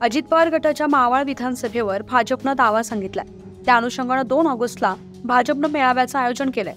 अजित पवार गटाच्या मावळ विधानसभेवर भाजपनं दावा सांगितलाय। त्या अनुषंगाने 2 ऑगस्टला भाजपनं मेळाव्याचं आयोजन केलंय।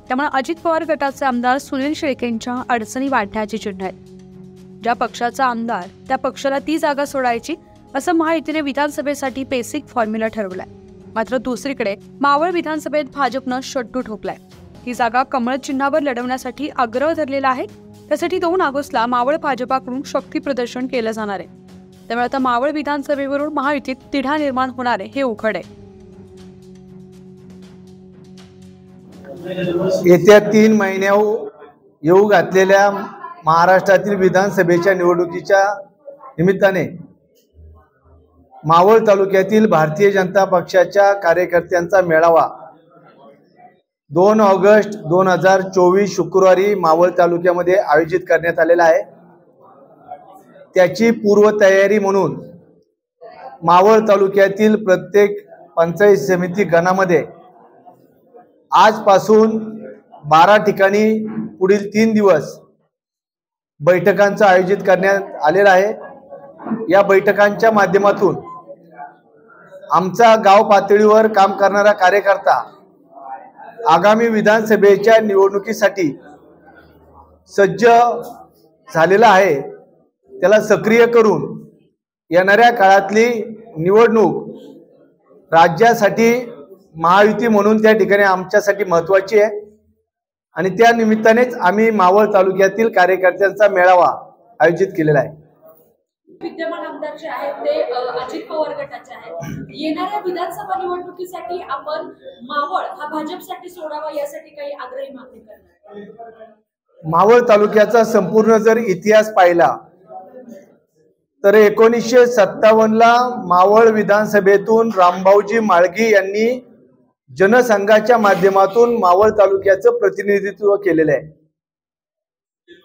त्यामुळे अजित पवार गटाचे आमदार सुनील शेळकेंच्या अडचणी वाढण्याची चिन्ह आहेत। ज्या पक्षाचा आमदार त्या पक्षाला ती जागा सोडायची असं महायुतीने विधानसभेसाठी बेसिक फॉर्म्युला ठरवलाय। मात्र दुसरीकडे मावळ विधानसभेत भाजपनं शड्डू ठोकलाय। ही जागा कमळ चिन्हावर लढवण्यासाठी आग्रह धरलेला आहे। त्यासाठी 2 ऑगस्टला मावळ भाजपाकडून शक्ती प्रदर्शन केलं जाणार आहे। त्यामुळे आता मावळ विधानसभेवरून महायुतीत तिढा निर्माण होणार आहे हे उघड आहे। येत्या 3 महिन्यात येऊ घातलेल्या महाराष्ट्रातील विधानसभेच्या निवडणुकीच्या निमित्ताने मावळ तालुक्यातील भारतीय जनता पक्षाच्या कार्यकर्त्यांचा मेळावा 2 ऑगस्ट 2024 शुक्रवारी मावळ तालुक्यामध्ये आयोजित करण्यात आलेला आहे। त्याची पूर्वतयारी म्हणून मावळ तालुक्यातील प्रत्येक पंचायत समिती गणामध्ये आजपासून 12 ठिकाणी पुढील 3 दिवस बैठकांचं आयोजित करण्यात आलेलं आहे। या बैठकांच्या माध्यमातून आमचा गाव पातळीवर काम करणारा कार्यकर्ता आगामी विधानसभेच्या निवडणुकीसाठी सज्ज झालेला आहे। त्याला सक्रिय करून येणाऱ्या काळातली निवडणूक राज्यासाठी महायुती म्हणून त्या ठिकाणी आमच्यासाठी महत्त्वाची आहे आणि त्या निमित्तानेच आम्ही मावळ तालुक्यातील कार्यकर्त्यांचा मेळावा आयोजित केलेला आहे। विद्यमान आमदार जे आहेत ते अजित पवार गटाचे आहेत। येणाऱ्या विधानसभा निवडणुकीसाठी आपण मावळ हा भाजपसाठी सोडावा यासाठी काही आग्रही मागणी करणार? मावळ तालुक्याचा संपूर्ण जर इतिहास पाहिला तर 1957 ला मावळ विधानसभेतून रामभाऊजी माळगी यांनी जनसंघाच्या माध्यमातून मावळ तालुक्याचं प्रतिनिधित्व केलेलं आहे।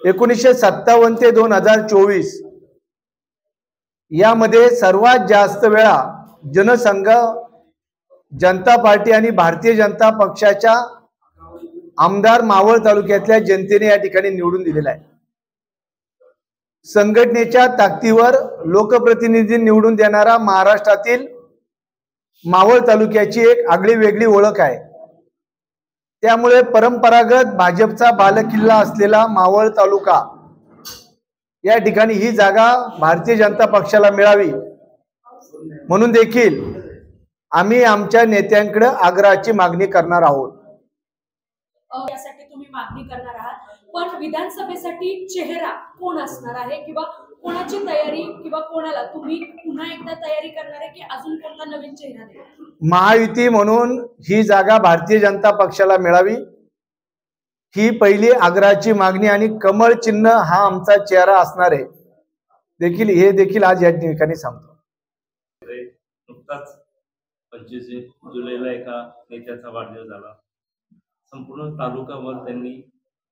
1957 ते 2024 यामध्ये सर्वात जास्त वेळा जनसंघ, जनता पार्टी आणि भारतीय जनता पक्षाच्या आमदार मावळ तालुक्यातल्या जनतेने या ठिकाणी निवडून दिलेला आहे। संघटनेच्या ताकदीवर लोकप्रतिनिधी निवडून देणारा महाराष्ट्रातील मावळ तालुक्याची एक आगळी वेगळी ओळख आहे। त्यामुळे परंपरागत भाजपचा बालेकिल्ला असलेला मावळ तालुका या ठिकाणी ही जागा भारतीय जनता पक्षाला मिळावी म्हणून देखील आम्ही आमच्या नेत्यांकडे आग्रहाची मागणी करणार आहोत। यासाठी तुम्ही मागणी करणार आहात, पण विधानसभेसाठी चेहरा कोण असणार आहे किंवा कोणाची तयारी किंवा कोणाला तुम्ही पुन्हा एकदा तयारी करणार आहे की अजून कोणता नवीन चेहरा देणार? महायुती म्हणून ही जागा भारतीय जनता पक्षाला मिळावी ही पहिली आग्रहाची मागणी आणि कमळ चिन्ह हा आमचा चेहरा असणार आहे हे देखील आज या ठिकाणी सांगतो। नुकताच 25 जुलैला एका नेत्याचा वाढदिवस झाला। संपूर्ण तालुकावर त्यांनी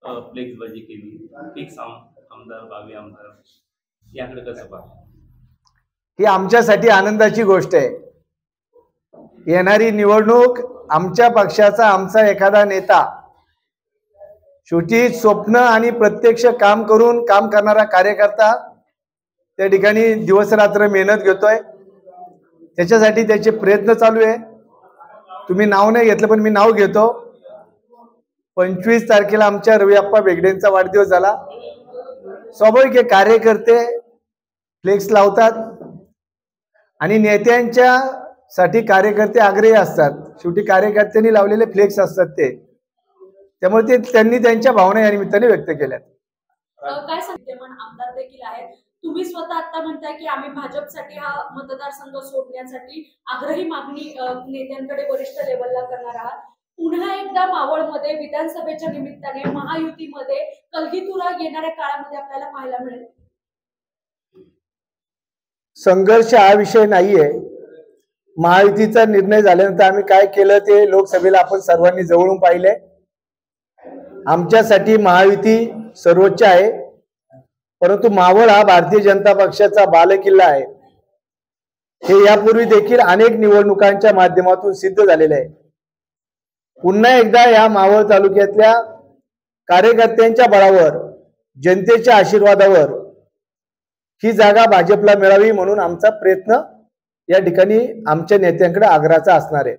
फ्लेक्सबाजी केली। फिक्स आमदार, भावी आमदार याकडे कसं पाहता? ही आमच्यासाठी आनंदाची गोष्ट आहे। येणारी निवडणूक आमच्या पक्षाचा आमचा एखादा नेता शेवटी स्वप्न आणि प्रत्यक्ष काम करून काम करणारा कार्यकर्ता त्या ठिकाणी दिवस रात्र मेहनत घेतोय। त्याच्यासाठी त्याचे प्रयत्न चालू आहे। तुम्ही नाव नाही घेतलं पण मी नाव घेतो। 25 तारखेला आमच्या रविअप्पा बेगडेंचा वाढदिवस झाला। स्वाभाविक आहे, कार्यकर्ते फ्लेक्स लावतात आणि नेत्यांच्या साठी कार्यकर्ते आग्रही असतात। शेवटी कार्यकर्त्यांनी लावलेले फ्लेक्स असतात त्यामुळे त्यांनी त्यांच्या भावना या निमित्ताने व्यक्त केल्या। काय सांगते मन आमदार देखील आहेत, तुम्ही स्वतः आता म्हणताय की आम्ही भाजपसाठी हा मतदारसंघ सोडण्यासाठी आग्रही मागणी नेत्यांकडे वरिष्ठ लेवलला करणार आहात। पुन्हा एकदा मावळमध्ये विधानसभेच्या निमित्ताने महायुतीमध्ये कलगीतुरा येणाऱ्या काळामध्ये आपल्याला पाहायला मिळेल? संघर्ष हा विषय नाहीये। महायुतीचा निर्णय झाल्यानंतर आम्ही काय केलं ते लोकसभेला आपण सर्वांनी जवळून पाहिले। आमच्यासाठी महायुती सर्वोच्च आहे, परंतु मावळ हा भारतीय जनता पक्षाचा बालेकिल्ला आहे हे यापूर्वी देखील अनेक निवडणुकांच्या माध्यमातून सिद्ध झालेले आहे। पुन्हा एकदा या मावळ तालुक्यातल्या कार्यकर्त्यांच्या बळावर, जनतेच्या आशीर्वादावर ही जागा भाजपला मिळावी म्हणून आमचा प्रयत्न या ठिकाणी आमच्या नेत्यांकडे आग्रहाचा असणार आहे.